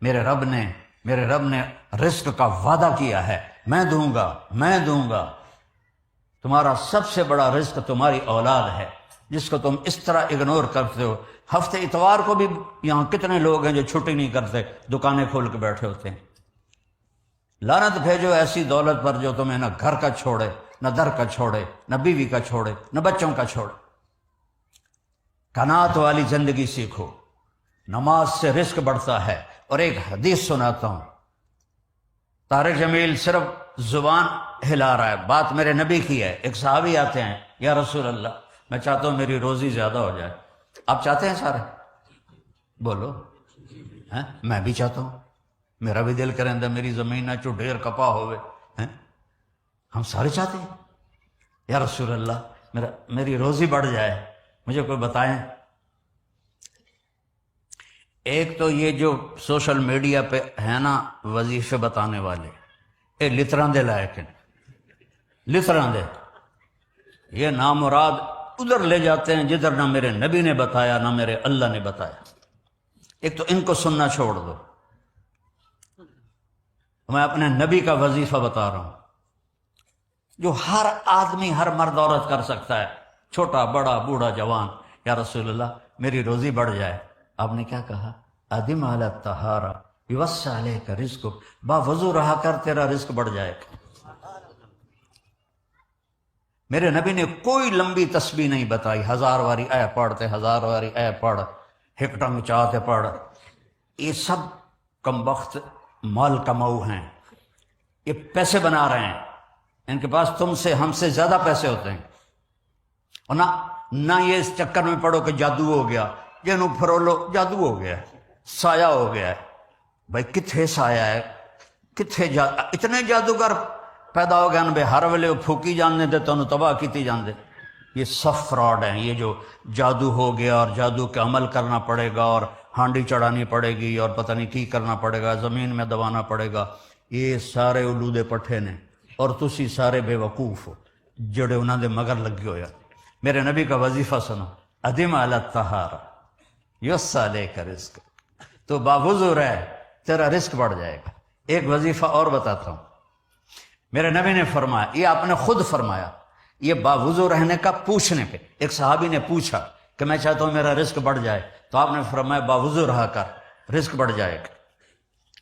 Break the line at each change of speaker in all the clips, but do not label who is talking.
میرے رب نے رزق کا وعدہ کیا ہے، میں دوں گا۔ تمہارا سب سے بڑا رزق تمہاری اولاد ہے، جس کو تم اس طرح اگنور کرتے ہو۔ ہفتے اتوار کو بھی یہاں کتنے لوگ ہیں جو چھٹی نہیں کرتے، دکانیں کھول کے بیٹھے ہوتے ہیں۔ لعنت بھیجو ایسی دولت پر جو تمہیں نہ گھر کا چھوڑے، نہ در کا چھوڑے، نہ بیوی کا چھوڑے، نہ بچوں کا چھوڑے۔ قناعت والی زندگی سیکھو، نماز سے رزق بڑھتا ہے۔ اور ایک حدیث سناتا ہوں، طارق جمیل صرف زبان ہلا رہا ہے، بات میرے نبی کی ہے۔ ایک صحابی آتے ہیں، یا رسول اللہ میں چاہتا ہوں میری روزی زیادہ ہو جائے۔ آپ چاہتے ہیں سارے؟ بولو۔ میں بھی چاہتا ہوں، میرا بھی دل کریں دا میری زمین نہ چو ڈھیر کپا ہوئے۔ ہم سارے چاہتے ہیں، یا رسول اللہ میری روزی بڑھ جائے، مجھے کوئی بتائیں۔ ایک تو یہ جو سوشل میڈیا پہ ہے نا وظیفے بتانے والے، یہ لتراں دے لائق ہیں، لتراں دے، یہ نامراد ادھر لے جاتے ہیں جدھر نہ میرے نبی نے بتایا نہ میرے اللہ نے بتایا۔ ایک تو ان کو سننا چھوڑ دو، میں اپنے نبی کا وظیفہ بتا رہا ہوں جو ہر آدمی، ہر مرد عورت کر سکتا ہے، چھوٹا بڑا بوڑھا جوان۔ یا رسول اللہ میری روزی بڑھ جائے۔ آپ نے کیا کہا؟ ادم علی الطہارہ یوسع علیک رزقک، با وضو رہا کر تیرا رزق بڑھ جائے گا۔ میرے نبی نے کوئی لمبی تسبیح نہیں بتائی، 1000 واری اے پڑھتے، 1000 واری اے پڑھ، ہک ٹنگ چاہتے پڑھ۔ یہ سب کمبخت مال کماؤ ہیں، یہ پیسے بنا رہے ہیں، ان کے پاس تم سے ہم سے زیادہ پیسے ہوتے ہیں۔ اور نہ یہ اس چکر میں پڑو کہ جادو ہو گیا، جنوں پھرولو جادو ہو گیا، سایہ ہو گیا ہے۔ بھائی کتھے سایہ ہے، کتھے اتنے جادوگر پیدا ہو گئے بے ہر ویلے پھوکی جاننے دے تو تباہ کیتی جاندے۔ یہ سب فراڈ ہیں، یہ جو جادو ہو گیا اور جادو کے عمل کرنا پڑے گا اور ہانڈی چڑھانی پڑے گی اور پتہ نہیں کی کرنا پڑے گا، زمین میں دبانا پڑے گا، یہ سارے الودے پٹھے نے، اور تسی سارے بے وقوف ہو جڑے انہاں دے مگر لگے ہویا۔ میرے نبی کا وظیفہ سنو، ادم علی الطہارہ یوسع علیک رزق، تو باوضو رہ تیرا رزق بڑھ جائے گا۔ ایک وظیفہ اور بتاتا ہوں، میرے نبی نے فرمایا، یہ آپ نے خود فرمایا، یہ باوضو رہنے کا پوچھنے پہ ایک صحابی نے پوچھا کہ میں چاہتا ہوں میرا رزق بڑھ جائے، تو آپ نے فرمایا باوضو رہا کر رزق بڑھ جائے گا۔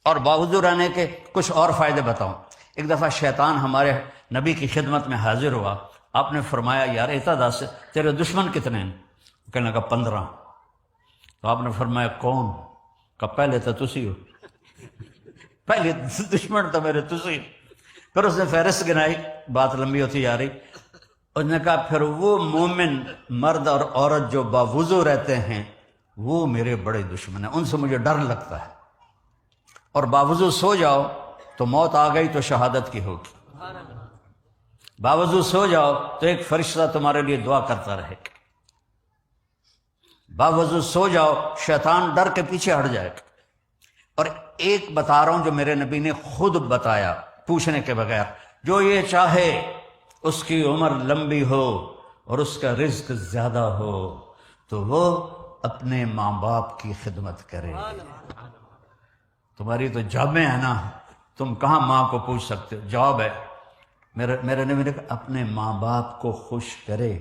اور باوضو رہنے کے کچھ اور فائدے بتاؤں۔ ایک دفعہ شیطان ہمارے نبی کی خدمت میں حاضر ہوا، آپ نے فرمایا یار اتا دس تیرے دشمن کتنے ہیں؟ کہنے لگا 15۔ تو آپ نے فرمایا کون؟ کہ پہلے تو تسی ہو، پہلے دشمن تو میرے تسی۔ پھر اس نے فہرست گنائی، بات لمبی ہوتی جا رہی۔ اس نے کہا پھر وہ مومن مرد اور عورت جو باوضو رہتے ہیں وہ میرے بڑے دشمن ہیں، ان سے مجھے ڈر لگتا ہے۔ اور باوضو سو جاؤ تو موت آ گئی تو شہادت کی ہوگی، باوضو سو جاؤ تو ایک فرشتہ تمہارے لیے دعا کرتا رہے گا، باوضو سو جاؤ شیطان ڈر کے پیچھے ہٹ جائے گا۔ اور ایک بتا رہا ہوں جو میرے نبی نے خود بتایا پوچھنے کے بغیر، جو یہ چاہے اس کی عمر لمبی ہو اور اس کا رزق زیادہ ہو تو وہ اپنے ماں باپ کی خدمت کرے۔ تمہاری تو جابیں ہیں نا، تم کہاں ماں کو پوچھ سکتے ہو؟ جواب ہے میرے نے کہا اپنے ماں باپ کو خوش کرے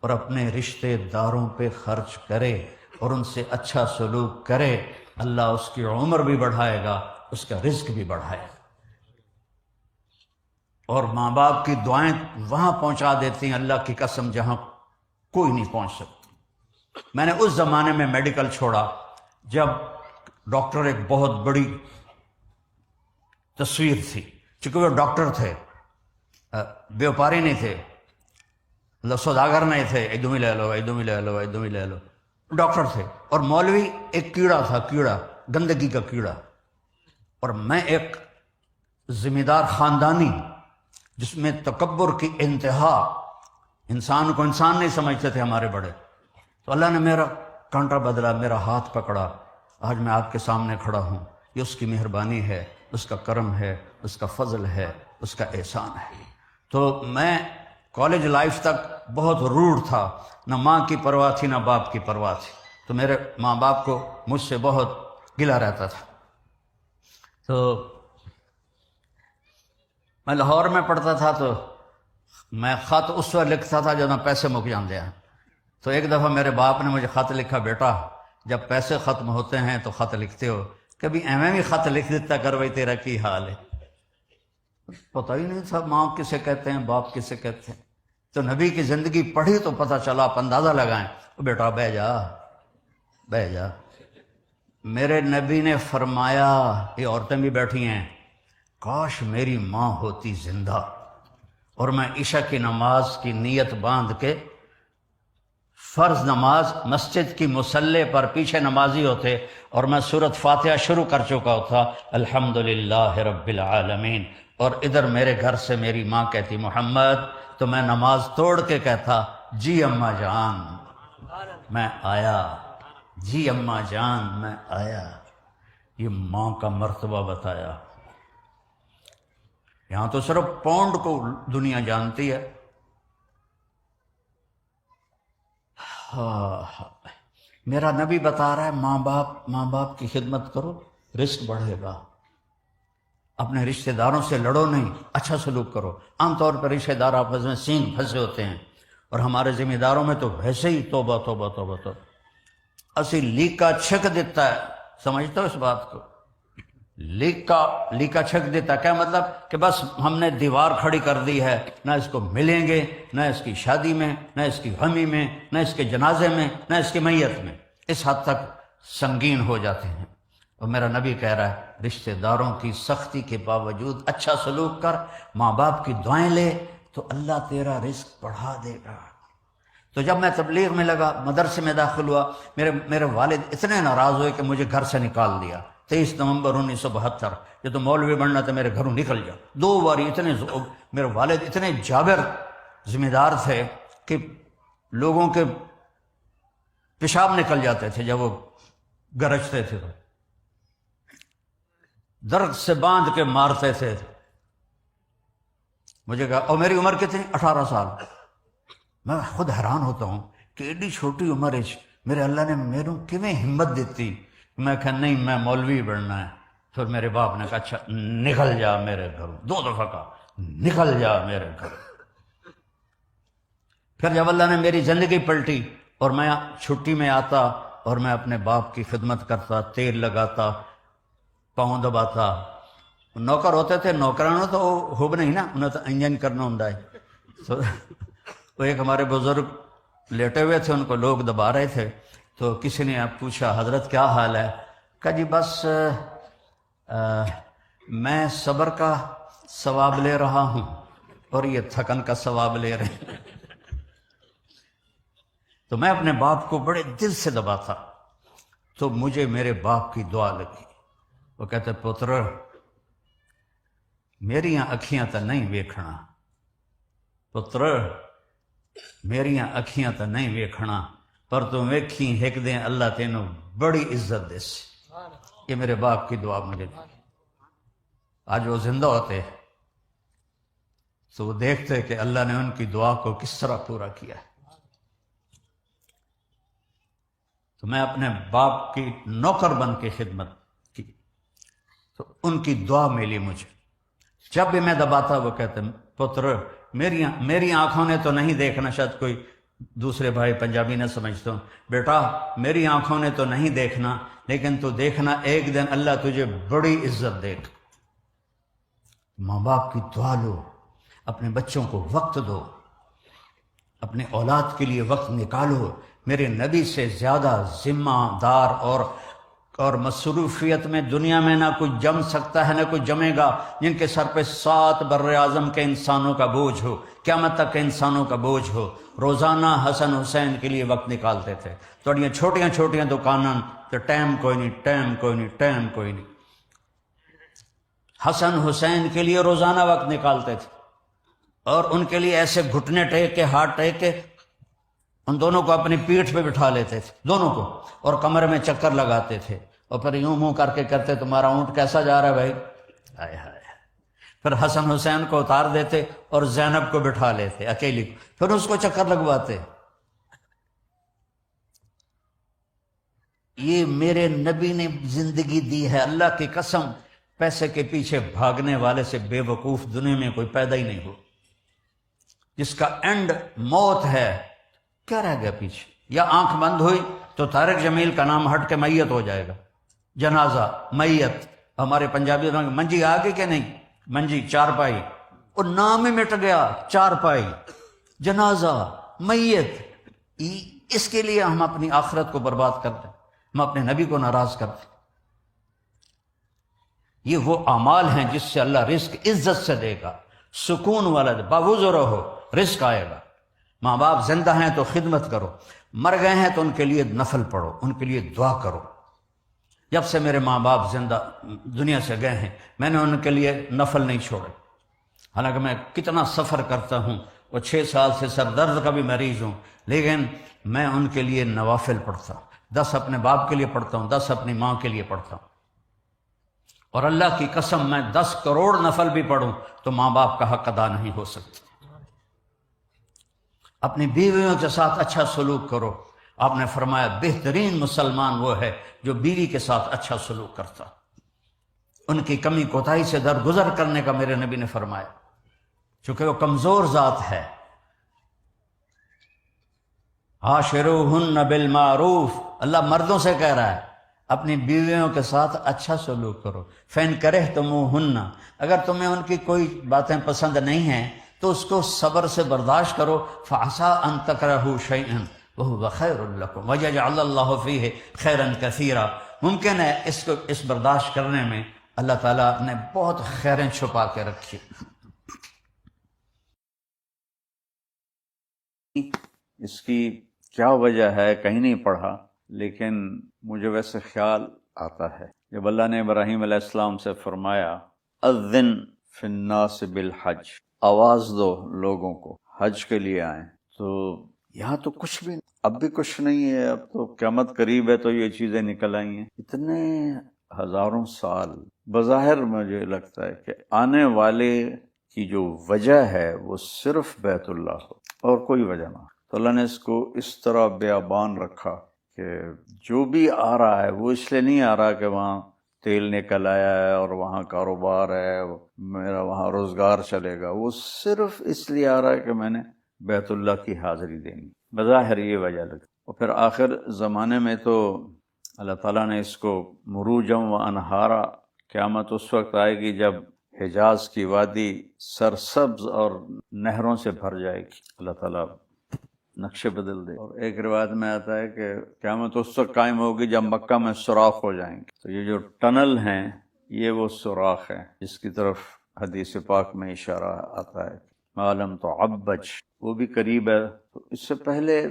اور اپنے رشتہ داروں پہ خرچ کرے اور ان سے اچھا سلوک کرے، اللہ اس کی عمر بھی بڑھائے گا، اس کا رزق بھی بڑھائے گا۔ اور ماں باپ کی دعائیں وہاں پہنچا دیتی ہیں اللہ کی قسم جہاں کوئی نہیں پہنچ سکتا۔ میں نے اس زمانے میں میڈیکل چھوڑا جب ڈاکٹر ایک بہت بڑی تصویر تھی، چونکہ وہ ڈاکٹر تھے، بیوپاری نہیں تھے، سوداگر نہیں تھے، ادھم ہی لے لو ادھم ہی لے لو ادھم ہی لے لو، ڈاکٹر تھے۔ اور مولوی ایک کیڑا تھا، کیڑا گندگی کا کیڑا، اور میں ایک ذمہ دار خاندانی جس میں تکبر کی انتہا، انسان کو انسان نہیں سمجھتے تھے ہمارے بڑے۔ تو اللہ نے میرا کانٹا بدلا، میرا ہاتھ پکڑا، آج میں آپ کے سامنے کھڑا ہوں۔ یہ اس کی مہربانی ہے، اس کا کرم ہے، اس کا فضل ہے، اس کا احسان ہے۔ تو میں کالج لائف تک بہت روڑ تھا، نہ ماں کی پرواہ تھی نہ باپ کی پرواہ تھی، تو میرے ماں باپ کو مجھ سے بہت گلہ رہتا تھا۔ تو میں لاہور میں پڑھتا تھا تو میں خط اس وقت لکھتا تھا جب پیسے مک جاندے ہیں. تو ایک دفعہ میرے باپ نے مجھے خط لکھا، بیٹا جب پیسے ختم ہوتے ہیں تو خط لکھتے ہو، کبھی ایویں بھی خط لکھ دیتا کر بھائی تیرا کی حال ہے. پتہ ہی نہیں تھا ماں کسے کہتے ہیں، باپ کسے کہتے ہیں. تو نبی کی زندگی پڑھی تو پتہ چلا، آپ اندازہ لگائیں. بیٹا بہ جا بہ جا. میرے نبی نے فرمایا، یہ عورتیں بھی بیٹھی ہیں، کاش میری ماں ہوتی زندہ اور میں عشاء کی نماز کی نیت باندھ کے فرض نماز مسجد کی مصلی پر پیچھے نمازی ہوتے اور میں سورۃ فاتحہ شروع کر چکا ہوتا، الحمدللہ رب العالمین، اور ادھر میرے گھر سے میری ماں کہتی محمد، تو میں نماز توڑ کے کہتا جی اماں جان میں آیا، جی اماں جان میں آیا. یہ ماں کا مرتبہ بتایا. یہاں تو صرف پاؤنڈ کو دنیا جانتی ہے. میرا نبی بتا رہا ہے ماں باپ کی خدمت کرو، رزق بڑھے گا. اپنے رشتہ داروں سے لڑو نہیں، اچھا سلوک کرو. عام طور پر رشتہ دار آپس میں سینگ پھنسے ہوتے ہیں، اور ہمارے ذمہ داروں میں تو ویسے ہی توبہ توبہ توبہ توبہ اسی لیکا چھک دیتا ہے. سمجھتے ہو اس بات کو؟ لیکا چھک دیتا کیا مطلب؟ کہ بس ہم نے دیوار کھڑی کر دی ہے، نہ اس کو ملیں گے، نہ اس کی شادی میں، نہ اس کی غمی میں، نہ اس کے جنازے میں، نہ اس کی میت میں. اس حد تک سنگین ہو جاتے ہیں. اور میرا نبی کہہ رہا ہے رشتہ داروں کی سختی کے باوجود اچھا سلوک کر، ماں باپ کی دعائیں لے تو اللہ تیرا رزق بڑھا دے گا. تو جب میں تبلیغ میں لگا، مدرسے میں داخل ہوا، میرے والد اتنے ناراض ہوئے کہ مجھے گھر سے نکال دیا. 23 نومبر 1972. یہ تو مولوی بننا تھا، میرے گھروں نکل جا. 2 باری میرے والد اتنے جابر ذمہ دار تھے کہ لوگوں کے پیشاب نکل جاتے تھے جب وہ گرجتے تھے، درد سے باندھ کے مارتے تھے. مجھے کہا، اور میری عمر کتنی؟ 18 سال. میں خود حیران ہوتا ہوں کہ ایڈی چھوٹی عمر میرے اللہ نے میروں کیویں ہمت دیتی. میں کہا نہیں میں مولوی بننا ہے. پھر میرے باپ نے کہا اچھا نکل جا میرے گھروں. 2 دفعہ کہا نکل جا میرے گھر. پھر جب اللہ نے میری زندگی پلٹی اور میں چھٹی میں آتا اور میں اپنے باپ کی خدمت کرتا، تیل لگاتا، پاؤں دباتا. نوکر ہوتے تھے، نوکرانوں تو ہوب نہیں نا، انہیں تو انجن کرنا ہوں. تو ایک ہمارے بزرگ لیٹے ہوئے تھے، ان کو لوگ دبا رہے تھے. تو کسی نے پوچھا حضرت کیا حال ہے؟ کہا جی بس میں صبر کا ثواب لے رہا ہوں اور یہ تھکن کا ثواب لے رہے ہیں. تو میں اپنے باپ کو بڑے دل سے دباتا. تو مجھے میرے باپ کی دعا لگی. وہ کہتے پتر میریاں اکھیاں تا نہیں ویکھنا، پتر میریاں اکھیاں تا نہیں ویکھنا، پر تو ویکھی ایک دن اللہ تینوں بڑی عزت دے سی. یہ میرے باپ کی دعا مجھے دی. آج وہ زندہ ہوتے تو وہ دیکھتے کہ اللہ نے ان کی دعا کو کس طرح پورا کیا ہے. تو میں اپنے باپ کی نوکر بن کے خدمت کی تو ان کی دعا ملی مجھے. جب بھی میں دباتا وہ کہتے پتر میری آنکھوں نے تو نہیں دیکھنا، شاید کوئی دوسرے بھائی پنجابی نہ سمجھتا ہوں، بیٹا میری آنکھوں نے تو نہیں دیکھنا، لیکن تو دیکھنا ایک دن اللہ تجھے بڑی عزت دے گا. ماں باپ کی دعا لو، اپنے بچوں کو وقت دو، اپنے اولاد کے لیے وقت نکالو. میرے نبی سے زیادہ ذمہ دار اور مصروفیت میں دنیا میں نہ کوئی جم سکتا ہے نہ کوئی جمے گا، جن کے سر پہ 7 بر اعظم کے انسانوں کا بوجھ ہو، قیامت تک کے انسانوں کا بوجھ ہو. روزانہ حسن حسین کے لیے وقت نکالتے تھے. تھوڑیاں چھوٹیاں دکاناں تو ٹائم کوئی نہیں. حسن حسین کے لیے روزانہ وقت نکالتے تھے اور ان کے لیے ایسے گھٹنے ٹیک کے، ہاتھ ٹیک کے ان دونوں کو اپنی پیٹھ پہ بٹھا لیتے تھے، دونوں کو، اور کمر میں چکر لگاتے تھے اور پھر یوں منہ کر کے کہتے تمہارا اونٹ کیسا جا رہا ہے بھائی؟ ہائے ہائے. پھر حسن حسین کو اتار دیتے اور زینب کو بٹھا لیتے اکیلی کو، پھر اس کو چکر لگواتے. یہ میرے نبی نے زندگی دی ہے، اللہ کی قسم. پیسے کے پیچھے بھاگنے والے سے بے وقوف دنیا میں کوئی پیدا ہی نہیں ہو، جس کا اینڈ موت ہے، کیا رہ گیا پیچھے؟ یا آنکھ بند ہوئی تو طارق جمیل کا نام ہٹ کے میت ہو جائے گا، جنازہ، میت۔ ہمارے پنجابی میں منجی آ گئی کہ نہیں؟ منجی چارپائی، وہ نام ہی مٹ گیا، چارپائی، جنازہ، میت۔ اس کے لیے ہم اپنی آخرت کو برباد کرتے ہیں، ہم اپنے نبی کو ناراض کرتے ہیں۔ یہ وہ اعمال ہیں جس سے اللہ رزق عزت سے دے گا، سکون والا دے، باوضو رہو، رزق آئے گا۔ ماں باپ زندہ ہیں تو خدمت کرو، مر گئے ہیں تو ان کے لیے نفل پڑھو، ان کے لیے دعا کرو۔ جب سے میرے ماں باپ زندہ دنیا سے گئے ہیں، میں نے ان کے لیے نفل نہیں چھوڑے، حالانکہ میں کتنا سفر کرتا ہوں، وہ 6 سال سے سر درد کا بھی مریض ہوں، لیکن میں ان کے لیے نوافل پڑھتا ہوں، 10 اپنے باپ کے لیے پڑھتا ہوں، 10 اپنی ماں کے لیے پڑھتا ہوں۔ اور اللہ کی قسم میں 10 کروڑ نفل بھی پڑھوں تو ماں باپ کا حق ادا نہیں ہو سکتا۔ اپنی بیویوں کے ساتھ اچھا سلوک کرو۔ آپ نے فرمایا بہترین مسلمان وہ ہے جو بیوی کے ساتھ اچھا سلوک کرتا، ان کی کمی کوتاہی سے درگزر کرنے کا میرے نبی نے فرمایا، چونکہ وہ کمزور ذات ہے۔ عاشروہن بالمعروف، اللہ مردوں سے کہہ رہا ہے اپنی بیویوں کے ساتھ اچھا سلوک کرو۔ فَإِن كَرِهْتُمُوهُنَّ، اگر تمہیں ان کی کوئی باتیں پسند نہیں ہیں تو اس کو صبر سے برداشت کرو۔ فَعَسَىٰ أَن تَكْرَهُوا شَيْئًا وَهُوَ خَيْرٌ لَكُمْ وَيَجْعَلَ اللَّهُ فِيهِ خَيْرًا كَثِيرًا۔ ممکن ہے اس برداشت کرنے میں اللہ تعالیٰ نے بہت خیریں چھپا کے رکھی۔
اس کی کیا وجہ ہے کہیں نہیں پڑھا، لیکن مجھے ویسے خیال آتا ہے جب اللہ نے ابراہیم علیہ السلام سے فرمایا اذن فی الناس بالحج، آواز دو لوگوں کو حج کے لیے آئیں، تو یہاں تو کچھ بھی اب بھی کچھ نہیں ہے، اب تو قیامت قریب ہے تو یہ چیزیں نکل آئی ہیں۔ اتنے ہزاروں سال بظاہر مجھے لگتا ہے کہ آنے والے کی جو وجہ ہے وہ صرف بیت اللہ ہو اور کوئی وجہ نہ ہو، تو اللہ نے اس کو اس طرح بیابان رکھا کہ جو بھی آ رہا ہے وہ اس لیے نہیں آ رہا کہ وہاں تیل نکل آیا ہے اور وہاں کاروبار ہے، میرا وہاں روزگار چلے گا، وہ صرف اس لیے آ رہا ہے کہ میں نے بیت اللہ کی حاضری دینی، بظاہر یہ وجہ لگتی۔ اور پھر آخر زمانے میں تو اللہ تعالیٰ نے اس کو مروجم و انہارا، قیامت اس وقت آئے گی جب حجاز کی وادی سرسبز اور نہروں سے بھر جائے گی، اللہ تعالیٰ نقشے بدل دے۔ اور ایک روایت میں آتا ہے کہ قیامت اس وقت قائم ہوگی جب مکہ میں سوراخ ہو جائیں گے، تو یہ جو ٹنل ہیں یہ وہ سوراخ ہیں جس کی طرف حدیث پاک میں اشارہ آتا ہے، عالم تو عبج، وہ بھی قریب ہے۔ تو اس سے پہلے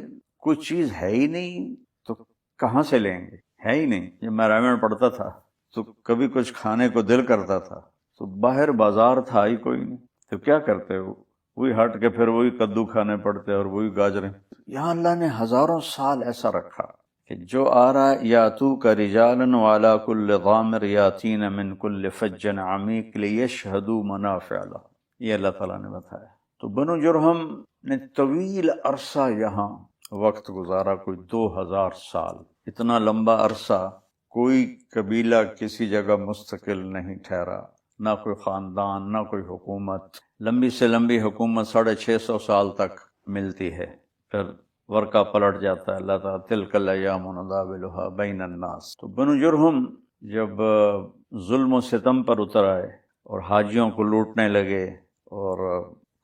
کوئی چیز ہے ہی نہیں تو کہاں سے لیں گے؟ ہے ہی نہیں۔ جب میں رائمنڈ پڑھتا تھا تو کبھی کچھ کھانے کو دل کرتا تھا تو باہر بازار تھا ہی کوئی نہیں، تو کیا کرتے ہو؟ وہی ہٹ کے پھر وہی کدو کھانے پڑتے اور وہی گاجریں۔ یہاں اللہ نے ہزاروں سال ایسا رکھا کہ جو آ رہا ہے یاتوک رجالا وعلی کل ضامر یاتین من کل فج عمیق لیشہدوا منافع لہم، یہ اللہ تعالیٰ نے بتایا۔ تو بنو جرہم نے طویل عرصہ یہاں وقت گزارا، کوئی 2000 سال، اتنا لمبا عرصہ کوئی قبیلہ کسی جگہ مستقل نہیں ٹھہرا، نہ کوئی خاندان، نہ کوئی حکومت۔ لمبی سے لمبی حکومت 650 سال تک ملتی ہے، پھر ورقہ پلٹ جاتا ہے۔ اللہ تعالیٰ تلک الایام نداولها بین الناس۔ تو بنو جرہم جب ظلم و ستم پر اتر آئے اور حاجیوں کو لوٹنے لگے اور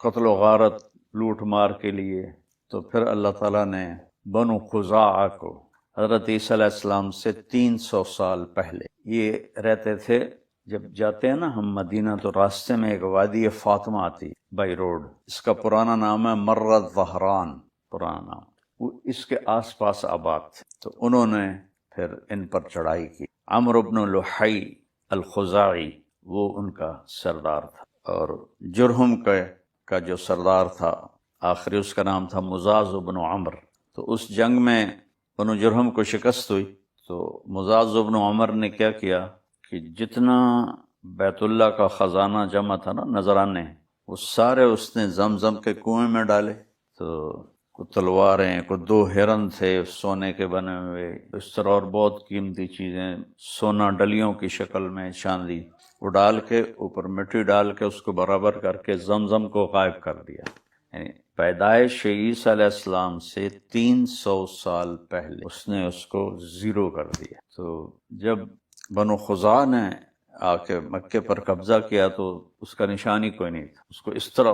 قتل و غارت لوٹ مار کے لیے، تو پھر اللہ تعالیٰ نے بنو خزاعہ کو حضرت عیسیٰ علیہ السلام سے 300 سال پہلے، یہ رہتے تھے جب جاتے ہیں نا ہم مدینہ تو راستے میں ایک وادی فاطمہ آتی بائی روڈ، اس کا پرانا نام ہے مرت ظہران، پرانا نام، وہ اس کے آس پاس آباد تھے۔ تو انہوں نے پھر ان پر چڑھائی کی۔ عمرو بن لحی الخزاعی وہ ان کا سردار تھا، اور جرہم کا جو سردار تھا آخری اس کا نام تھا مزاز بن عمر۔ تو اس جنگ میں بنو جرہم کو شکست ہوئی، تو مزاز بن عمر نے کیا کیا کہ جتنا بیت اللہ کا خزانہ جمع تھا نا، نذرانے، وہ سارے اس نے زمزم کے کنویں میں ڈالے۔ تو کوئی تلواریں، کوئی 2 ہرن تھے سونے کے بنے ہوئے، اس طرح اور بہت قیمتی چیزیں، سونا ڈلیوں کی شکل میں، چاندی، وہ ڈال کے اوپر مٹی ڈال کے اس کو برابر کر کے زمزم کو غائب کر دیا. یعنی پیدائش عیسیٰ علیہ السلام سے 300 سال پہلے اس نے اس کو زیرو کر دیا. تو جب بنو خزاع نے آ کے مکے پر قبضہ کیا تو اس کا نشان ہی کوئی نہیں تھا. اس کو اس طرح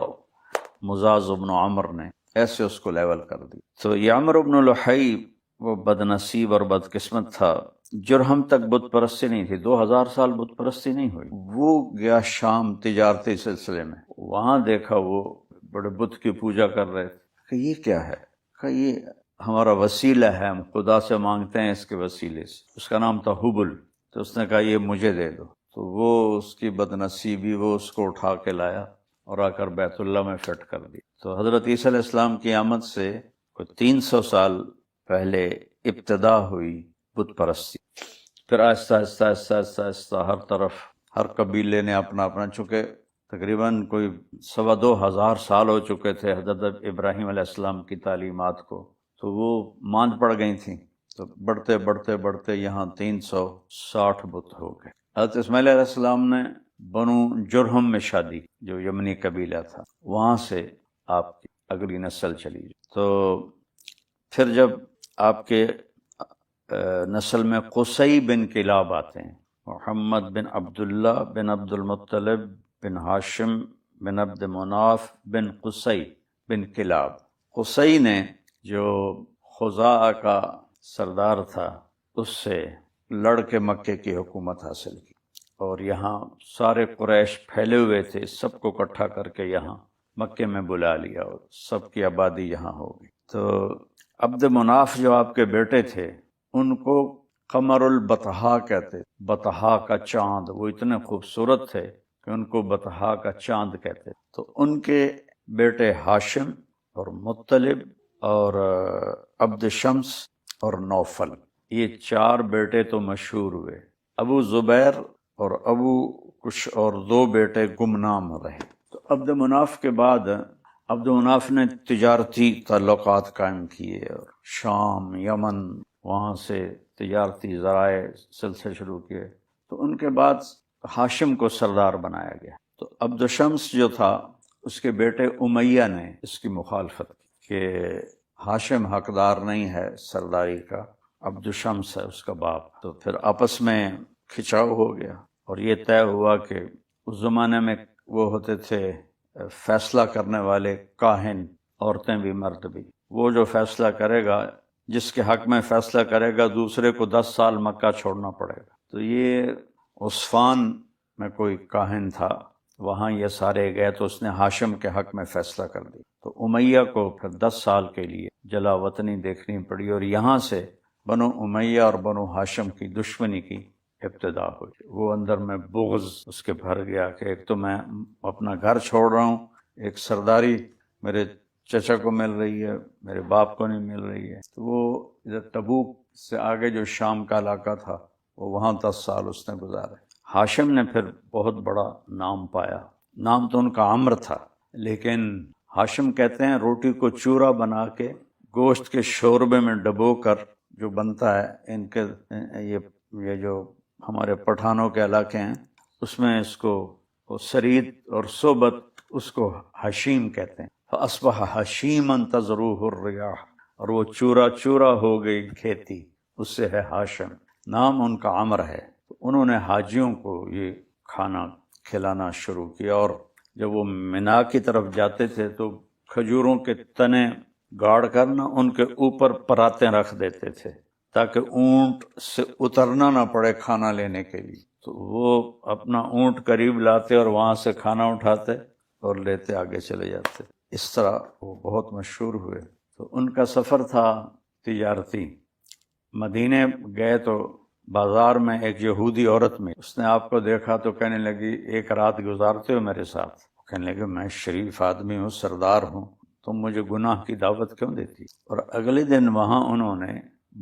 مزاز بن عمر نے ایسے اس کو لیول کر دی. تو یہ عمرو بن لحی وہ بد نصیب اور بد قسمت تھا. جرہم تک بت پرستی نہیں تھی، 2000 سال بت پرستی نہیں ہوئی. وہ گیا شام تجارتی سلسلے میں، وہاں دیکھا وہ بڑے بت کی پوجا کر رہے تھے. کہ یہ کیا ہے؟ کہ یہ ہمارا وسیلہ ہے، ہم خدا سے مانگتے ہیں اس کے وسیلے سے. اس کا نام تھا حبل. تو اس نے کہا یہ مجھے دے دو. تو وہ اس کی بد نصیبی، وہ اس کو اٹھا کے لایا اور آ کر بیت اللہ میں فٹ کر دی. تو حضرت عیسیٰ علیہ السلام کی آمد سے کوئی 300 سال پہلے ابتدا ہوئی بت پرستی. پھر آہستہ آہستہ آہستہ آہستہ آہستہ ہر طرف ہر قبیلے نے اپنا اپنا، چونکہ تقریباً کوئی 2,25,000 سال ہو چکے تھے حضرت ابراہیم علیہ السلام کی تعلیمات کو، تو وہ ماند پڑ گئی تھیں. تو بڑھتے بڑھتے بڑھتے یہاں 360 بت ہو گئے. حضرت اسماعیل علیہ السلام نے بنو جرہم میں شادی، جو یمنی قبیلہ تھا، وہاں سے آپ کی اگلی نسل چلی. تو پھر جب آپ کے نسل میں قصی بن کلاب آتے ہیں، محمد بن عبداللہ بن عبد المطلب بن ہاشم بن عبد مناف بن قصی بن کلاب. قصی نے جو خزاع کا سردار تھا اس سے لڑ کے مکے کی حکومت حاصل کی، اور یہاں سارے قریش پھیلے ہوئے تھے، سب کو اکٹھا کر کے یہاں مکے میں بلا لیا اور سب کی آبادی یہاں ہو گئی. تو عبد مناف جو آپ کے بیٹے تھے ان کو قمر البطحا کہتے، بطحا کا چاند. وہ اتنے خوبصورت تھے کہ ان کو بطحا کا چاند کہتے. تو ان کے بیٹے ہاشم اور مطلب اور عبد شمس اور نوفل، یہ 4 بیٹے تو مشہور ہوئے. ابو زبیر اور ابو کچھ اور 2 بیٹے گمنام رہے. تو عبد مناف کے بعد عبد مناف نے تجارتی تعلقات قائم کیے اور شام، یمن، وہاں سے تجارتی ذرائع سلسلے شروع کیے. تو ان کے بعد ہاشم کو سردار بنایا گیا. تو عبد شمس جو تھا اس کے بیٹے امیہ نے اس کی مخالفت کی کہ ہاشم حقدار نہیں ہے سرداری کا، عبد شمس ہے اس کا باپ. تو پھر آپس میں کھچاؤ ہو گیا اور یہ طے ہوا کہ اس زمانے میں وہ ہوتے تھے فیصلہ کرنے والے کاہن، عورتیں بھی مرد بھی. وہ جو فیصلہ کرے گا، جس کے حق میں فیصلہ کرے گا، دوسرے کو 10 سال مکہ چھوڑنا پڑے گا. تو یہ عثفان میں کوئی کاہن تھا، وہاں یہ سارے گئے تو اس نے ہاشم کے حق میں فیصلہ کر دی. تو امیہ کو پھر 10 سال کے لیے جلا وطنی دیکھنی پڑی، اور یہاں سے بنو امیہ اور بنو ہاشم کی دشمنی کی ابتدا ہوئی. وہ اندر میں بغض اس کے بھر گیا کہ ایک تو میں اپنا گھر چھوڑ رہا ہوں، ایک سرداری میرے چچا کو مل رہی ہے، میرے باپ کو نہیں مل رہی ہے. تو وہ ادھر تبوک سے آگے جو شام کا علاقہ تھا، وہ وہاں 10 سال اس نے گزارے. ہاشم نے پھر بہت بڑا نام پایا. نام تو ان کا عمر تھا، لیکن ہاشم کہتے ہیں روٹی کو چورا بنا کے گوشت کے شوربے میں ڈبو کر جو بنتا ہے، ان کے یہ جو ہمارے پٹھانوں کے علاقے ہیں اس میں اس کو سرید اور صحبت اس کو حشیم کہتے ہیں. فاصبح حشیما تزروہ الریاح، اور وہ چورا چورا ہو گئی کھیتی، اس سے ہے ہاشم. نام ان کا عمر ہے. تو انہوں نے حاجیوں کو یہ کھانا کھلانا شروع کیا، اور جب وہ منا کی طرف جاتے تھے تو کھجوروں کے تنے گاڑ کر نا ان کے اوپر پراتیں رکھ دیتے تھے تاکہ اونٹ سے اترنا نہ پڑے کھانا لینے کے لیے. تو وہ اپنا اونٹ قریب لاتے اور وہاں سے کھانا اٹھاتے اور لیتے آگے چلے جاتے. اس طرح وہ بہت مشہور ہوئے. تو ان کا سفر تھا تجارتی. مدینے گئے تو بازار میں ایک یہودی عورت میں اس نے آپ کو دیکھا تو کہنے لگی ایک رات گزارتے ہو میرے ساتھ؟ کہنے لگے میں شریف آدمی ہوں، سردار ہوں، تم مجھے گناہ کی دعوت کیوں دیتی؟ اور اگلے دن وہاں انہوں نے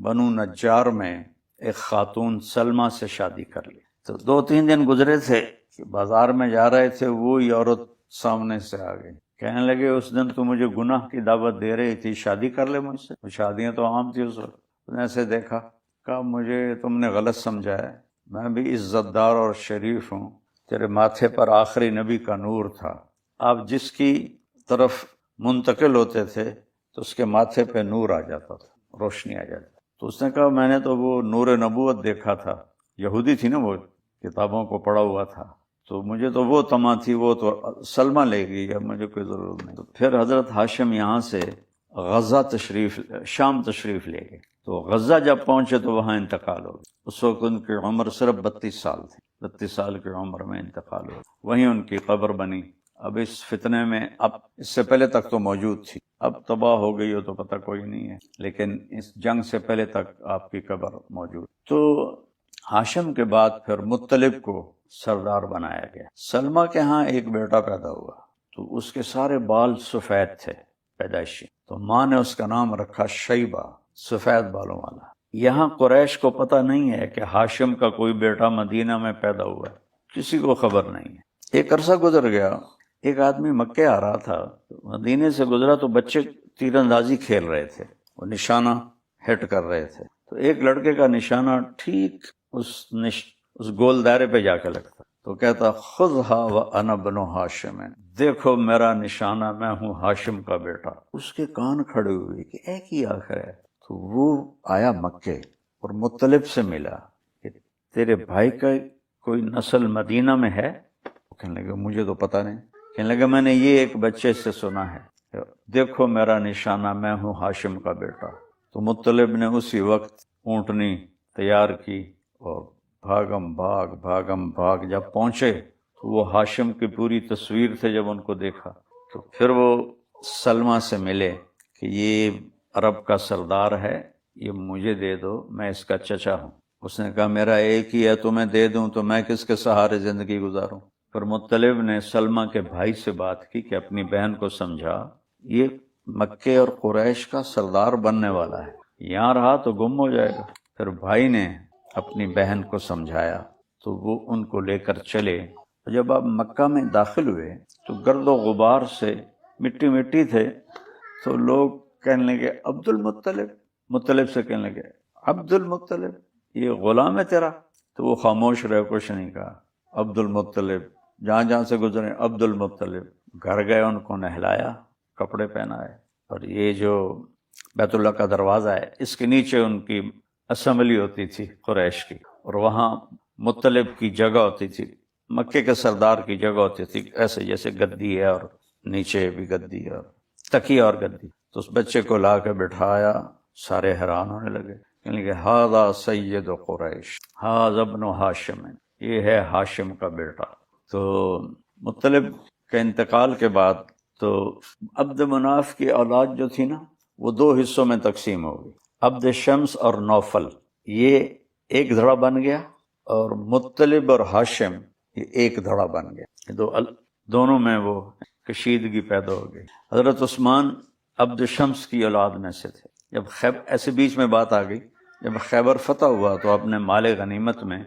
بنو نجار میں ایک خاتون سلمہ سے شادی کر لی. تو 2-3 دن گزرے تھے کہ بازار میں جا رہے تھے، وہی عورت سامنے سے آ گئی. کہنے لگے اس دن تو مجھے گناہ کی دعوت دے رہی تھی، شادی کر لے مجھ سے. شادیاں تو عام تھی اس وقت. اس نے ایسے دیکھا، کہا مجھے تم نے غلط سمجھا ہے، میں بھی عزت دار اور شریف ہوں، تیرے ماتھے پر آخری نبی کا نور تھا، آپ جس کی طرف منتقل ہوتے تھے تو اس کے ماتھے پہ نور آ جاتا تھا، روشنی آ جاتی۔ تو اس نے کہا میں نے تو وہ نور نبوت دیکھا تھا، یہودی تھی نا وہ، کتابوں کو پڑھا ہوا تھا، تو مجھے تو وہ تما تھی، وہ تو سلمہ لے گئی، اب مجھے کوئی ضرورت نہیں۔ تو پھر حضرت ہاشم یہاں سے غزہ شام تشریف لے گئے، تو غزہ جب پہنچے تو وہاں انتقال ہو گیا۔ اس وقت ان کی عمر صرف 32 سال تھی، 32 سال کی عمر میں انتقال ہو گیا، وہیں ان کی قبر بنی۔ اب اس فتنے میں، اب اس سے پہلے تک تو موجود تھی، اب تباہ ہو گئی ہو تو پتہ کوئی نہیں ہے، لیکن اس جنگ سے پہلے تک آپ کی قبر موجود۔ تو ہاشم کے بعد پھر مطلب کو سردار بنایا گیا۔ سلمہ کے ہاں ایک بیٹا پیدا ہوا، تو اس کے سارے بال سفید تھے پیدائشی، تو ماں نے اس کا نام رکھا شیبہ، سفید بالوں والا۔ یہاں قریش کو پتہ نہیں ہے کہ ہاشم کا کوئی بیٹا مدینہ میں پیدا ہوا ہے، کسی کو خبر نہیں ہے۔ ایک عرصہ گزر گیا، ایک آدمی مکے آ رہا تھا، مدینے سے گزرا تو بچے تیر اندازی کھیل رہے تھے، وہ نشانہ ہٹ کر رہے تھے، تو ایک لڑکے کا نشانہ ٹھیک اس گول دائرے پہ جا کے لگتا، تو کہتا خذھا وانا بن ہاشم، دیکھو میرا نشانہ، میں ہوں ہاشم کا بیٹا۔ اس کے کان کھڑے ہوئے کہ اے کی آخر ہے، تو وہ آیا مکے اور مطلب سے ملا کہ تیرے بھائی کا کوئی نسل مدینہ میں ہے؟ کہنے لگا مجھے تو پتہ نہیں۔ کہنے لگا میں نے یہ ایک بچے سے سنا ہے، دیکھو میرا نشانہ، میں ہوں ہاشم کا بیٹا۔ تو مطلب نے اسی وقت اونٹنی تیار کی اور بھاگم بھاگ جب پہنچے تو وہ ہاشم کی پوری تصویر تھے، جب ان کو دیکھا تو پھر وہ سلمہ سے ملے کہ یہ عرب کا سردار ہے، یہ مجھے دے دو، میں اس کا چچا ہوں۔ اس نے کہا میرا ایک ہی ہے، تمہیں دے دوں تو میں کس کے سہارے زندگی گزاروں؟ پر مطلب نے سلمہ کے بھائی سے بات کی کہ اپنی بہن کو سمجھا یہ مکے اور قریش کا سردار بننے والا ہے، یہاں رہا تو گم ہو جائے گا۔ پھر بھائی نے اپنی بہن کو سمجھایا تو وہ ان کو لے کر چلے۔ جب آپ مکہ میں داخل ہوئے تو گرد و غبار سے مٹی تھے، تو لوگ کہنے لگے عبد المطلب، مطلب سے کہنے لگے عبد المطلب، یہ غلام ہے تیرا؟ تو وہ خاموش رہے، کچھ نہیں کہا۔ عبد المطلب، جہاں سے گزرے عبد المطلب۔ گھر گئے، ان کو نہلایا، کپڑے پہنائے، اور یہ جو بیت اللہ کا دروازہ ہے اس کے نیچے ان کی اسمبلی ہوتی تھی قریش کی، اور وہاں مطلب کی جگہ ہوتی تھی، مکے کے سردار کی جگہ ہوتی تھی، ایسے جیسے گدی ہے اور نیچے بھی گدی ہے اور تکیہ اور گدی۔ تو اس بچے کو لا کے بٹھایا، سارے حیران ہونے لگے، کہنے لگے ھذا سید قریش ھذا ابن ہاشم، یہ ہے ہاشم کا بیٹا۔ تو مطلب کے انتقال کے بعد تو عبد مناف کی اولاد جو تھی نا، وہ دو حصوں میں تقسیم ہو گئی، عبد شمس اور نوفل، یہ ایک دھڑا بن گیا، اور مطلب اور ہاشم یہ ایک دھڑا بن گیا، یہ دونوں میں وہ کشیدگی پیدا ہو گئی۔ حضرت عثمان عبد شمس کی اولاد میں سے تھے۔ جب ایسے بیچ میں بات آ گئی، جب خیبر فتح ہوا تو اپنے مال غنیمت میں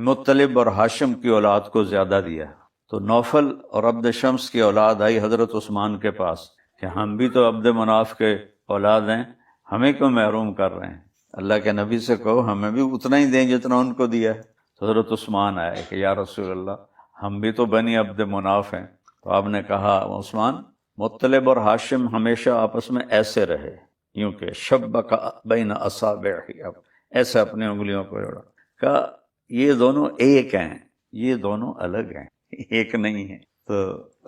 مطلب اور ہاشم کی اولاد کو زیادہ دیا، تو نوفل اور عبد شمس کی اولاد آئی حضرت عثمان کے پاس کہ ہم بھی تو عبد مناف کے اولاد ہیں، ہمیں کیوں محروم کر رہے ہیں؟ اللہ کے نبی سے کہو ہمیں بھی اتنا ہی دیں جتنا ان کو دیا ہے۔ تو حضرت عثمان آئے کہ یا رسول اللہ، ہم بھی تو بنی عبد مناف ہیں۔ تو آپ نے کہا عثمان، مطلب اور ہاشم ہمیشہ آپس میں ایسے رہے، یوں کہ شبک بین اصابعہ، اب ایسے اپنی انگلیوں کو جوڑا، کہا یہ دونوں ایک ہیں، یہ دونوں الگ ہیں، ایک نہیں ہیں۔ تو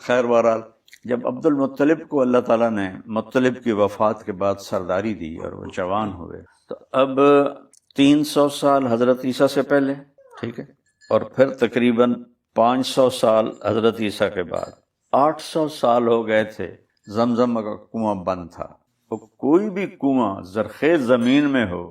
خیر بہرحال جب عبد المطلب کو اللہ تعالیٰ نے مطلب کی وفات کے بعد سرداری دی اور وہ جوان ہوئے، تو اب 300 سال حضرت عیسیٰ سے پہلے، ٹھیک ہے، اور پھر تقریباً 500 سال حضرت عیسیٰ کے بعد 800 سال ہو گئے تھے زمزم کا کنواں بند تھا۔ تو کوئی بھی کنواں زرخیز زمین میں ہو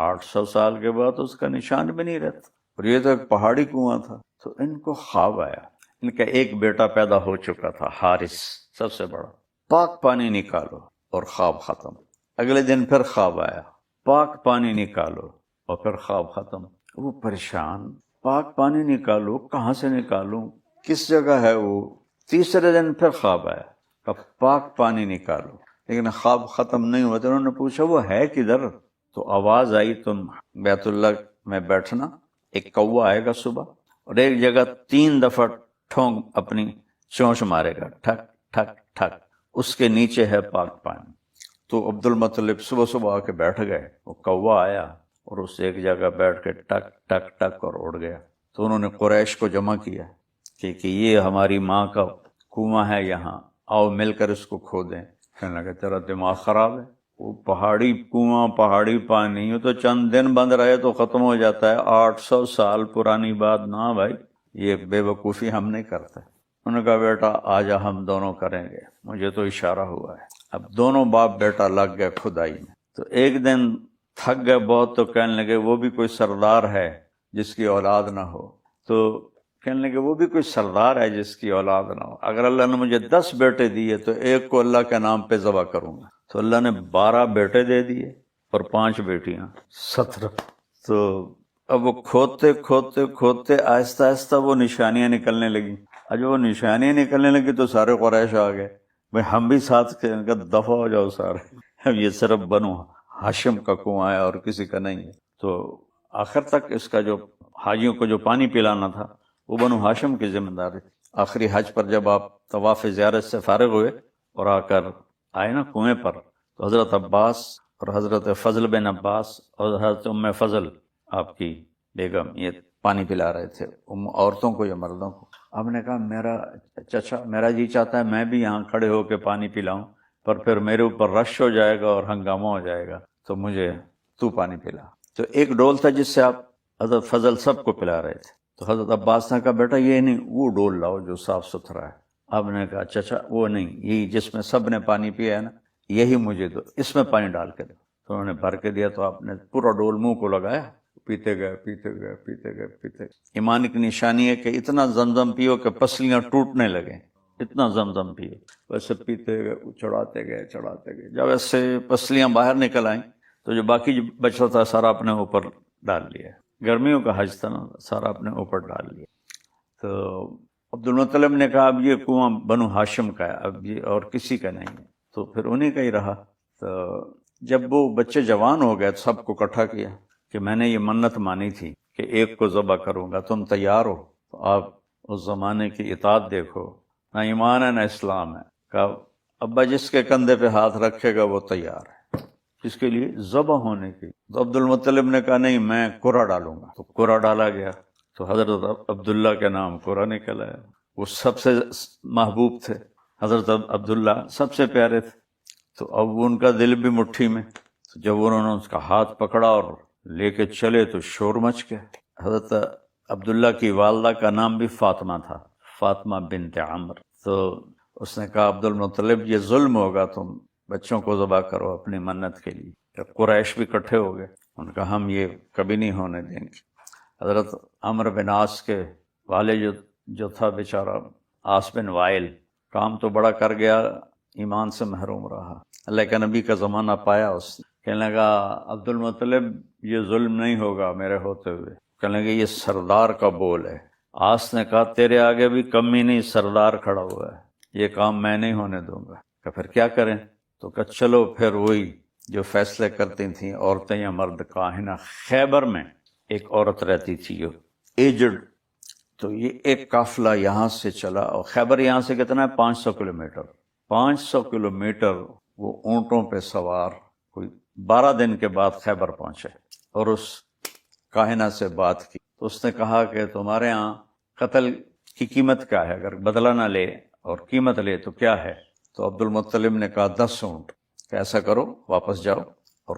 800 سال کے بعد اس کا نشان بھی نہیں رہتا، اور یہ تو ایک پہاڑی کنواں تھا۔ تو ان کو خواب آیا، ان کا ایک بیٹا پیدا ہو چکا تھا، حارث سب سے بڑا، پاک پانی نکالو، اور خواب ختم۔ اگلے دن پھر خواب آیا، پاک پانی نکالو، اور پھر خواب ختم۔ وہ پریشان، پاک پانی نکالو، کہاں سے نکالوں، کس جگہ ہے وہ؟ تیسرے دن پھر خواب آیا کہ پاک پانی نکالو، لیکن خواب ختم نہیں ہوا۔ تو انہوں نے پوچھا وہ ہے کدھر؟ تو آواز آئی تم بیت اللہ میں بیٹھنا، ایک کوا آئے گا صبح، اور ایک جگہ 3 دفعہ ٹھونک اپنی چونچ مارے گا، ٹھک ٹھک ٹھک، اس کے نیچے ہے پاک پانی۔ تو عبد المطلب صبح صبح آ کے بیٹھ گئے، وہ کوا آیا اور اس ایک جگہ بیٹھ کے ٹک ٹک ٹک اور اڑ گیا۔ تو انہوں نے قریش کو جمع کیا کہ یہ ہماری ماں کا کنواں ہے یہاں، آؤ مل کر اس کو کھودیں۔ کہنے لگا تیرا دماغ خراب ہے، وہ پہاڑی کنواں، پہاڑی پانی، یہ تو چند دن بند رہے تو ختم ہو جاتا ہے، 800 سال پرانی بات نہ بھائی، یہ بے وقوفی ہم نہیں کرتے۔ انہوں نے کہا بیٹا آجا ہم دونوں کریں گے، مجھے تو اشارہ ہوا ہے۔ اب دونوں باپ بیٹا لگ گئے کھدائی میں۔ تو ایک دن تھک گئے بہت، تو کہنے لگے وہ بھی کوئی سردار ہے جس کی اولاد نہ ہو؟ تو کہنے لگے وہ بھی کوئی سردار ہے جس کی اولاد نہ ہو، اگر اللہ نے مجھے 10 بیٹے دیے تو ایک کو اللہ کے نام پہ ذبح کروں گا۔ تو اللہ نے 12 بیٹے دے دیے اور 5 بیٹیاں، 17۔ تو اب وہ کھودتے کھودتے کھودتے آہستہ آہستہ وہ نشانیاں نکلنے لگیں۔ اور جب وہ نشانیاں نکلنے لگی تو سارے قریش آ گئے، بھائی ہم بھی ساتھ کے دفع ہو جاؤ سارے، اب یہ صرف بنو ہاشم کا کنواں ہے اور کسی کا نہیں ہے۔ تو آخر تک اس کا جو حاجیوں کو جو پانی پلانا تھا وہ بنو ہاشم کی ذمہ داری تھی۔ آخری حج پر جب آپ طواف زیارت سے فارغ ہوئے اور آ کر آئے نا کنویں پر، تو حضرت عباس اور حضرت فضل بن عباس اور حضرت ام فضل آپ کی بیگم یہ پانی پلا رہے تھے، عورتوں کو یا مردوں کو۔ آپ نے کہا میرا چچا، میرا جی چاہتا ہے میں بھی یہاں کھڑے ہو کے پانی پلاؤں، پر پھر میرے اوپر رش ہو جائے گا اور ہنگامہ ہو جائے گا، تو مجھے تو پانی پلا۔ تو ایک ڈول تھا جس سے آپ حضرت فضل سب کو پلا رہے تھے، تو حضرت عباس نے کہا بیٹا یہ نہیں، وہ ڈول لاؤ جو صاف ستھرا ہے۔ آپ نے کہا چچا وہ نہیں، یہ جس میں سب نے پانی پیا ہے نا یہی مجھے دو، اس میں پانی ڈال کے دو۔ تو انہوں نے بھر کے دیا، تو آپ نے پورا ڈول منہ کو لگایا، پیتے گئے پیتے گئے پیتے گئے پیتے گئے۔ ایمان کی نشانی ہے کہ اتنا زمزم پیو کہ پسلیاں ٹوٹنے لگیں، اتنا زمزم پیو۔ ویسے پیتے گئے، چڑھاتے گئے چڑھاتے گئے، جب ایسے پسلیاں باہر نکل آئیں تو جو باقی بچا تھا سارا اپنے اوپر ڈال لیا۔ گرمیوں کا حج تھا نا، سارا اپنے اوپر ڈال لیا۔ تو عبد المطلب نے کہا اب یہ کنواں بنو ہاشم کا ہے، اب یہ اور کسی کا نہیں ہے، تو پھر انہیں کا ہی رہا۔ تو جب وہ بچے جوان ہو گئے تو سب کو اکٹھا کیا کہ میں نے یہ منت مانی تھی کہ ایک کو ذبح کروں گا، تم تیار ہو؟ تو آپ اس زمانے کی اطاعت دیکھو، نہ ایمان ہے نہ اسلام ہے۔ کہا ابا جس کے کندھے پہ ہاتھ رکھے گا وہ تیار ہے، اس کے لیے ذبح ہونے کی۔ تو عبد المطلب نے کہا نہیں میں قرہ ڈالوں گا، تو قرہ ڈالا گیا۔ تو حضرت عبداللہ کے نام قرہ نکل آیا، وہ سب سے محبوب تھے، حضرت عبداللہ سب سے پیارے تھے۔ تو اب ان کا دل بھی مٹھی میں، تو جب انہوں نے اس کا ہاتھ پکڑا اور لے کے چلے تو شور مچ گیا۔ حضرت عبداللہ کی والدہ کا نام بھی فاطمہ تھا، فاطمہ بنت عمر۔ تو اس نے کہا عبد المطلب یہ ظلم ہوگا، تم بچوں کو ذبح کرو اپنی منت کے لیے۔ جب قریش بھی اکٹھے ہو گئے، ان کا ہم یہ کبھی نہیں ہونے دیں گے۔ حضرت عمرو بن عاص کے والد جو تھا بیچارہ عاص بن وائل، کام تو بڑا کر گیا، ایمان سے محروم رہا۔ اللہ کے نبی کا زمانہ پایا، اس کہنے لگا عبد المطلب یہ ظلم نہیں ہوگا میرے ہوتے ہوئے۔ کہنے لگا یہ سردار کا بول ہے۔ عاص نے کہا تیرے آگے بھی کمی نہیں، سردار کھڑا ہوا ہے، یہ کام میں نہیں ہونے دوں گا۔ کہ پھر کیا کریں؟ تو کہ چلو پھر وہی جو فیصلے کرتی تھیں عورتیں یا مرد کاہنہ۔ خیبر میں ایک عورت رہتی تھی جو ایجڈ، تو یہ ایک قافلہ یہاں سے چلا، اور خیبر یہاں سے کتنا ہے 500 کلومیٹر، 500 کلومیٹر وہ اونٹوں پہ سوار، کوئی 12 دن کے بعد خیبر پہنچے اور اس کاہنہ سے بات کی۔ تو اس نے کہا کہ تمہارے ہاں قتل کی قیمت کیا ہے، اگر بدلہ نہ لے اور قیمت لے تو کیا ہے؟ تو عبد المطلب نے کہا 10 اونٹ۔ کہ ایسا کرو واپس جاؤ، اور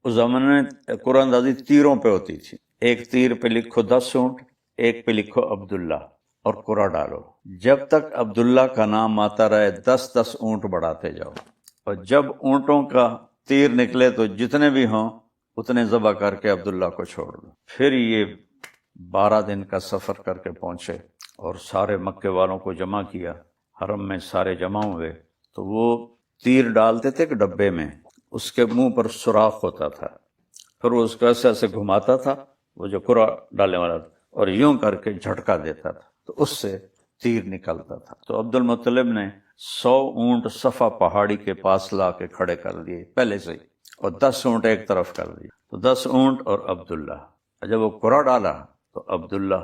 اس زمانے میں قرآن اندازی تیروں پہ ہوتی تھی، ایک تیر پہ لکھو 10 اونٹ، ایک پہ لکھو عبداللہ اور قرآن ڈالو، جب تک عبداللہ کا نام آتا رہے 10 اونٹ بڑھاتے جاؤ، اور جب اونٹوں کا تیر نکلے تو جتنے بھی ہوں اتنے ذبح کر کے عبداللہ کو چھوڑ دو۔ پھر یہ 12 دن کا سفر کر کے پہنچے اور سارے مکے والوں کو جمع کیا، حرم میں سارے جمع ہوئے۔ تو وہ تیر ڈالتے تھے ایک ڈبے میں، اس کے منہ پر سوراخ ہوتا تھا، پھر وہ اس کو ایسے ایسے گھماتا تھا، وہ جو قرآن ڈالنے والا تھا، اور یوں کر کے جھٹکا دیتا تھا تو اس سے تیر نکلتا تھا۔ تو عبد المطلب نے 100 اونٹ صفا پہاڑی کے پاس لا کے کھڑے کر دیے پہلے سے ہی، اور 10 اونٹ ایک طرف کر دیے، تو 10 اونٹ اور عبداللہ۔ جب وہ قرآن ڈالا تو عبداللہ،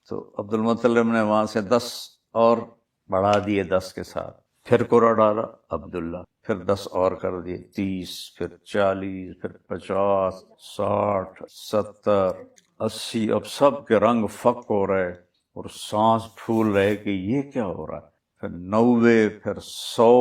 تو عبد المطلب نے وہاں سے 10 اور بڑھا دیے 10 کے ساتھ، پھر قرعہ ڈالا عبداللہ، پھر 10 اور کر دیے، 30، پھر 40، پھر 50، 60، 70، 80، اب سب کے رنگ فک ہو رہے اور سانس پھول رہے کہ یہ کیا ہو رہا ہے، پھر 90، پھر 100،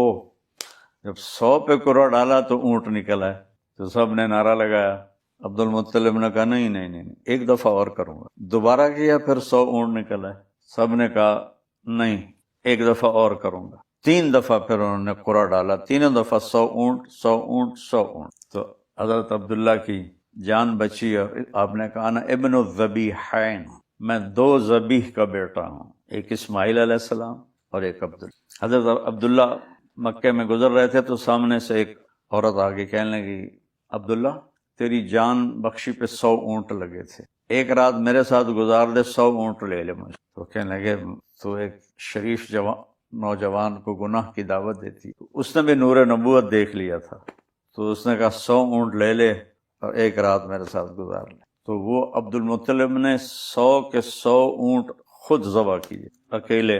جب 100 پہ قرعہ ڈالا تو اونٹ نکل آئے، تو سب نے نعرہ لگایا، عبد المطلب نے کہا نہیں، ایک دفعہ اور کروں گا، دوبارہ کیا، پھر 100 اونٹ نکل آئے، سب نے کہا نہیں ایک دفعہ اور کروں گا، 3 دفعہ پھر انہوں نے قرعہ ڈالا، تینوں دفعہ 100 اونٹ 100 اونٹ 100 اونٹ، تو حضرت عبداللہ کی جان بچی، اور آپ نے کہا نا ابن الذبیحین، میں 2 ذبیح کا بیٹا ہوں، ایک اسماعیل علیہ السلام اور ایک عبداللہ۔ حضرت عبداللہ مکے میں گزر رہے تھے تو سامنے سے ایک عورت آگے کہنے لگی عبداللہ تیری جان بخشی پہ 100 اونٹ لگے تھے، ایک رات میرے ساتھ گزار دے، 100 اونٹ لے لے مجھے۔ تو کہنے لگے تو ایک شریف نوجوان کو گناہ کی دعوت دیتی، اس نے بھی نور نبوت دیکھ لیا تھا، تو اس نے کہا 100 اونٹ لے لے اور ایک رات میرے ساتھ گزار لے۔ تو وہ عبد المطلب نے 100 کے 100 اونٹ خود ذبح کیے، اکیلے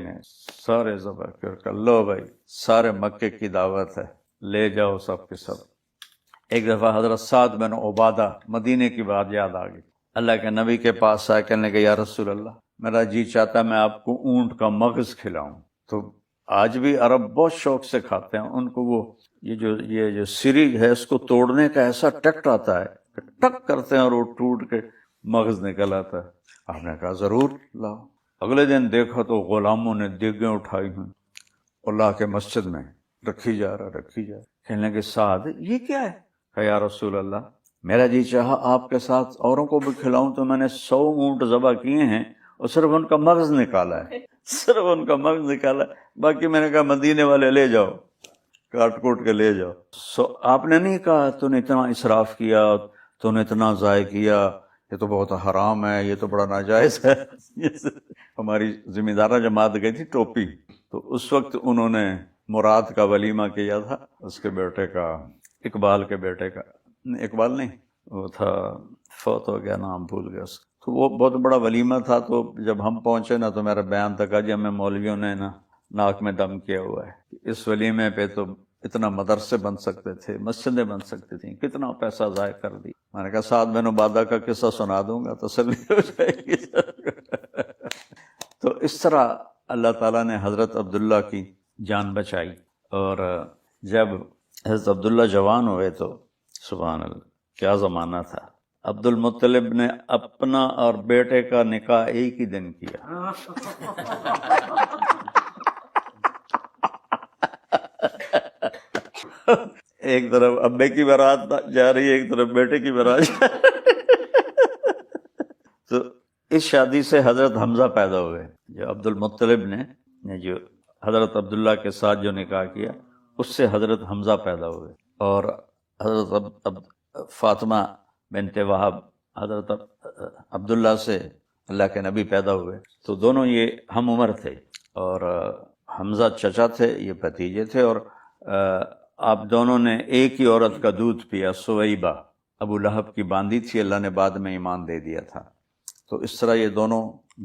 نے سارے ذبح کر کر، لو بھائی سارے مکے کی دعوت ہے، لے جاؤ سب کے سب۔ ایک دفعہ حضرت سعد بن عبادہ مدینے کی بات یاد آ گئی، اللہ کے نبی کے پاس آئے، کہنے کہ یا رسول اللہ میرا جی چاہتا ہے میں آپ کو اونٹ کا مغز کھلاؤں۔ تو آج بھی عرب بہت شوق سے کھاتے ہیں، ان کو وہ یہ جو سری ہے اس کو توڑنے کا ایسا ٹکٹ آتا ہے کہ ٹک کرتے ہیں اور وہ ٹوٹ کے مغز نکل آتا ہے۔ آپ نے کہا ضرور لاؤ۔ اگلے دن دیکھا تو غلاموں نے دیگیں اٹھائی ہیں، اللہ کے مسجد میں رکھی جا رہا۔ کہنے لگے سعد یہ کیا ہے؟ کہ یا رسول اللہ میرا جی چاہا آپ کے ساتھ اوروں کو بھی کھلاؤں تو میں نے 100 اونٹ ذبح کیے ہیں اور صرف ان کا مغز نکالا ہے، باقی میں نے کہا مدینے والے لے جاؤ، کاٹ کوٹ کے لے جاؤ۔ آپ نے نہیں کہا تو نے اتنا اسراف کیا، تو نے اتنا ضائع کیا، یہ تو بہت حرام ہے، یہ تو بڑا ناجائز ہے۔ ہماری ذمہ دارہ جماعت گئی تھی ٹوپی، تو اس وقت انہوں نے مراد کا ولیمہ کیا تھا، اس کے بیٹے کا، اقبال کے بیٹے کا، اقبال نہیں وہ تھا فوت ہو گیا، نام بھول گیا اس کا، تو وہ بہت بڑا ولیمہ تھا۔ تو جب ہم پہنچے نا تو میرا بیان تھا جی ہمیں مولویوں نے نا ناک میں دم کیا ہوا ہے، اس ولیمے پہ تو اتنا مدرسے بن سکتے تھے، مسجدیں بن سکتی تھیں، کتنا پیسہ ضائع کر دی۔ میں نے کہا سعد بن عبادہ کا قصہ سنا دوں گا، تسلی ہو جائے گی۔ تو اس طرح اللہ تعالیٰ نے حضرت عبداللہ کی جان بچائی، اور جب حضرت عبداللہ جوان ہوئے تو سبحان اللہ کیا زمانہ تھا۔ عبد المطلب نے اپنا اور بیٹے کا نکاح ایک ہی دن کیا۔ ایک طرف ابے کی بارات جا رہی ہے، ایک طرف بیٹے کی بارات جا رہی ہے۔ تو اس شادی سے حضرت حمزہ پیدا ہوئے، جو عبد المطلب نے جو حضرت عبداللہ کے ساتھ جو نکاح کیا اس سے حضرت حمزہ پیدا ہوئے، اور حضرت فاطمہ بنت وہب حضرت عبداللہ سے اللہ کے نبی پیدا ہوئے، تو دونوں یہ ہم عمر تھے، اور حمزہ چچا تھے، یہ بھتیجے تھے، اور آپ دونوں نے ایک ہی عورت کا دودھ پیا، سویبہ ابو لہب کی باندھی تھی، اللہ نے بعد میں ایمان دے دیا تھا۔ تو اس طرح یہ دونوں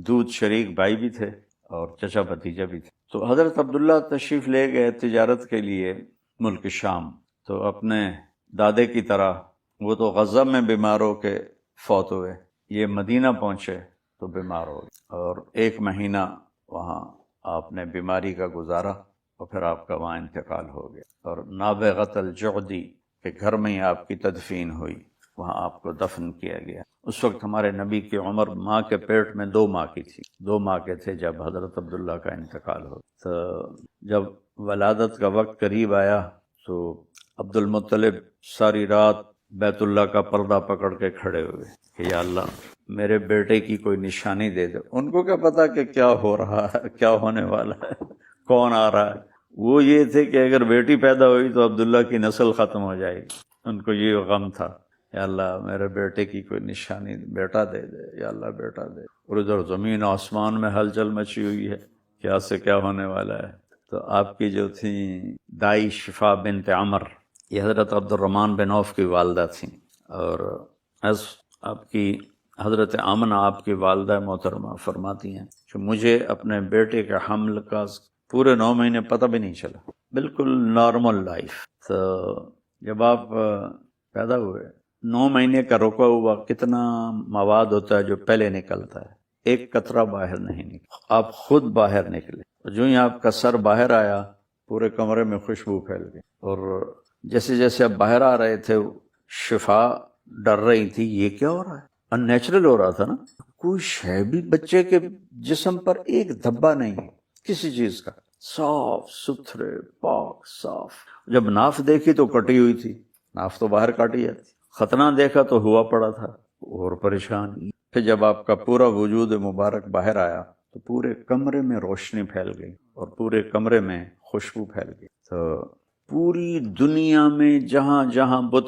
دودھ شریک بھائی بھی تھے اور چچا بھتیجا بھی تھے۔ تو حضرت عبداللہ تشریف لے گئے تجارت کے لیے ملک شام، تو اپنے دادے کی طرح وہ تو غزہ میں بیمار ہو کے فوت ہوئے، یہ مدینہ پہنچے تو بیمار ہو گئے، اور 1 مہینہ وہاں آپ نے بیماری کا گزارا، اور پھر آپ کا وہاں انتقال ہو گیا، اور نابغۃ الجعدی کے گھر میں ہی آپ کی تدفین ہوئی، وہاں آپ کو دفن کیا گیا۔ اس وقت ہمارے نبی کی عمر ماں کے پیٹ میں 2 ماہ کی تھی، 2 ماہ کے تھے جب حضرت عبداللہ کا انتقال ہو۔ تو جب ولادت کا وقت قریب آیا تو عبد المطلب ساری رات بیت اللہ کا پردہ پکڑ کے کھڑے ہوئے کہ یا اللہ میرے بیٹے کی کوئی نشانی دے دے۔ ان کو کیا پتا کہ کیا ہو رہا ہے، کیا ہونے والا ہے، کون آ رہا ہے۔ وہ یہ تھے کہ اگر بیٹی پیدا ہوئی تو عبداللہ کی نسل ختم ہو جائے گی، ان کو یہ غم تھا، یا اللہ میرے بیٹے کی کوئی نشانی، بیٹا دے دے یا اللہ بیٹا دے۔ اور ادھر زمین آسمان میں ہلچل مچی ہوئی ہے، کیا سے کیا ہونے والا ہے۔ تو آپ کی جو تھیں دائی شفا بنت عمر، یہ حضرت عبد الرحمن بن عوف کی والدہ تھیں، اور آپ کی حضرت آمنہ آپ کی والدہ محترمہ فرماتی ہیں کہ مجھے اپنے بیٹے کے حمل کا پورے 9 مہینے پتہ بھی نہیں چلا، بالکل نارمل لائف۔ تو جب آپ پیدا ہوئے 9 مہینے کا رکا ہوا کتنا مواد ہوتا ہے جو پہلے نکلتا ہے، ایک قطرہ باہر نہیں نکلا، آپ خود باہر نکلے، جو ہی آپ کا سر باہر آیا پورے کمرے میں خوشبو پھیل گئی، اور جیسے جیسے آپ باہر آ رہے تھے شفا ڈر رہی تھی یہ کیا ہو رہا ہے، ان نیچرل ہو رہا تھا نا، کوئی شے بھی بچے کے جسم پر ایک دھبا نہیں ہے کسی چیز کا، صاف ستھرے پاک صاف۔ جب ناف دیکھی تو کٹی ہوئی تھی، ناف تو باہر کاٹی جاتی، ختنہ دیکھا تو ہوا پڑا تھا، اور پریشان۔ پھر جب آپ کا پورا وجود مبارک باہر آیا تو پورے کمرے میں روشنی پھیل گئی اور پورے کمرے میں خوشبو پھیل گئی۔ تو پوری دنیا میں جہاں جہاں بت